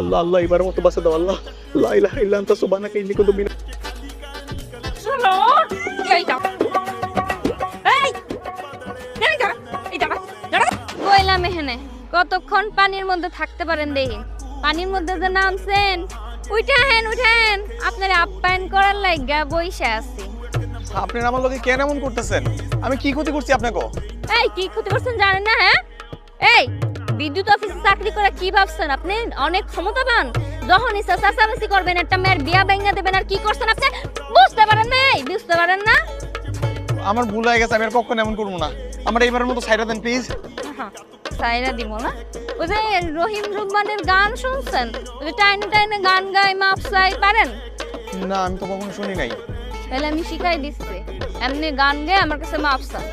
আল্লাহ আল্লাহ এবার মতো বাঁচা দাও আল্লাহ, লা ইলাহা ইল্লা আনতা সুবহানাকা ইন্নী কুনতু মিনাল। শোনো, এই দাও, এই দাঁড়া, এই দাঁড়া, দাঁড়া। কইলাম এখানে কতক্ষণ পানির মধ্যে থাকতে পারেন দেখি। পানির মধ্যে যে নামছেন, উঠেন উঠেন, আপনার আপ্যায়ন করার লাগা বইসা আছি। আপনি আমার লগে কেন এমন করতেছেন? আমি কি ক্ষতি করছি আপনাকে? এই কি ক্ষতি করছেন জানেন না? হ্যাঁ, এই বিদ্যুৎ অফিসে চাকরি করে কি ভাবছেন আপনি অনেক ক্ষমতাবান? যখন ইচ্ছা চাচামেচি করবেন, একটা মেয়ের বিয়া ভেঙে দেবেন, আর কি করছেন আপনি বুঝতে পারেন না? এই বুঝতে পারেন না? আমার ভুল হয়ে গেছে, আমি আর কখনো এমন করবো না। আমার এইবারের মতো সাইডা দেন প্লিজ। সাইরা দিব না? ওই যে রহিম রুম্মানের গান শুনছেন, ওই যে টাইনে টাইনে গান গায় মাপ চাই, পারেন? না, আমি তো কখনো শুনি নাই। তাহলে আমি শিখাই দিচ্ছি, এমনি গান গেয়ে আমার কাছে মাপ চান।